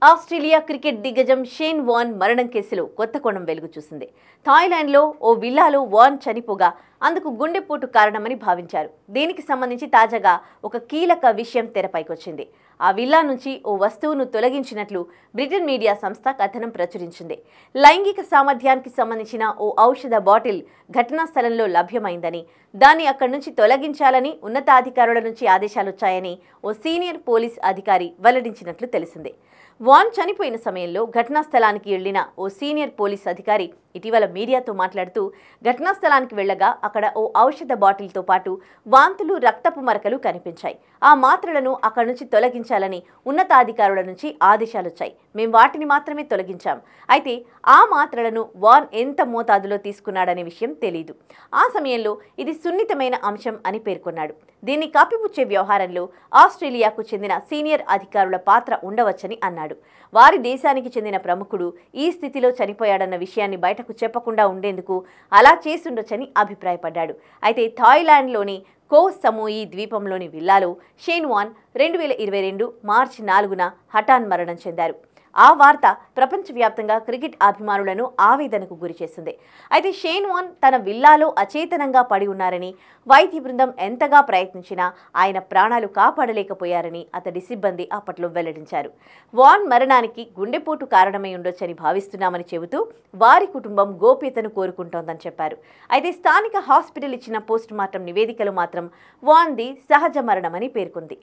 Australia cricket దిగ్గజం Shane Warne మరణం కేసులో కొత్త కోణం వెలుగు చూసింది. థాయిలాండ్లో ఓ విల్లాలో వార్న్ చనిపోగా అందుకు గుండెపోటు కారణమని భావించారు. దీనికి సంబంధించి తాజాగా ఒక కీలక విషయం తెరపైకొచ్చింది. ఆ విల్లా నుంచి ఓ వస్తువును తొలగించినట్లు బ్రిటన్ మీడియా సంస్థ కథనం ప్రచురించింది. లైంగిక సామర్థ్యానికి సంబంధించిన ఓ ఔషధ బాటిల్ ఘటనా స్థలంలో లభ్యమైందని, దాన్ని అక్కడి నుంచి తొలగించాలని ఉన్నతాధికారుల నుంచి ఆదేశాలొచ్చాయని ఓ సీనియర్ పోలీస్ అధికారి వెల్లడించినట్లు తెలిసింది. వార్న్ చనిపోయిన సమయంలో ఘటనా స్థలానికి వెళ్లిన ఓ సీనియర్ పోలీస్ అధికారి ఇటీవల మీడియాతో మాట్లాడుతూ, ఘటనా స్థలానికి వెళ్లగా అక్కడ ఓ ఔషధ బాటిల్తో పాటు వాంతులు, రక్తపు మరకలు కనిపించాయి. ఆ మాత్రలను అక్కడి నుంచి తొలగించాలని ఉన్నతాధికారుల నుంచి ఆదేశాలొచ్చాయి. మేం వాటిని మాత్రమే తొలగించాం. అయితే ఆ మాత్రలను వార్న్ ఎంత మోతాదులో తీసుకున్నాడనే విషయం తెలీదు. ఆ సమయంలో ఇది సున్నితమైన అంశం అని పేర్కొన్నాడు. దీన్ని కప్పిపుచ్చే వ్యవహారంలో ఆస్ట్రేలియాకు చెందిన సీనియర్ అధికారుల పాత్ర ఉండవచ్చని అన్నాడు. వారి దేశానికి చెందిన ప్రముఖుడు ఈ స్థితిలో చనిపోయాడన్న విషయాన్ని బయటకు చెప్పకుండా ఉండేందుకు అలా చేసుండొచ్చని అభిప్రాయపడ్డాడు. అయితే థాయిలాండ్లోని కో సమోయి ద్వీపంలోని విల్లాలో షేన్ వార్న్ 2022 మార్చి 4న హఠాన్ మరణం చెందారు. ఆ వార్త ప్రపంచవ్యాప్తంగా క్రికెట్ అభిమానులను ఆవేదనకు గురిచేసింది. అయితే షేన్ వార్న్ తన విల్లాలో అచేతనంగా పడి ఉన్నారని, వైద్య బృందం ఎంతగా ప్రయత్నించినా ఆయన ప్రాణాలు కాపాడలేకపోయారని అతడి సిబ్బంది అప్పట్లో వెల్లడించారు. వార్న్ మరణానికి గుండెపోటు కారణమై ఉండొచ్చని భావిస్తున్నామని చెబుతూ వారి కుటుంబం గోప్యతను కోరుకుంటోందని చెప్పారు. అయితే స్థానిక హాస్పిటల్ ఇచ్చిన పోస్ట్ మార్టం నివేదికలు మాత్రం వార్న్ది సహజ మరణమని పేర్కొంది.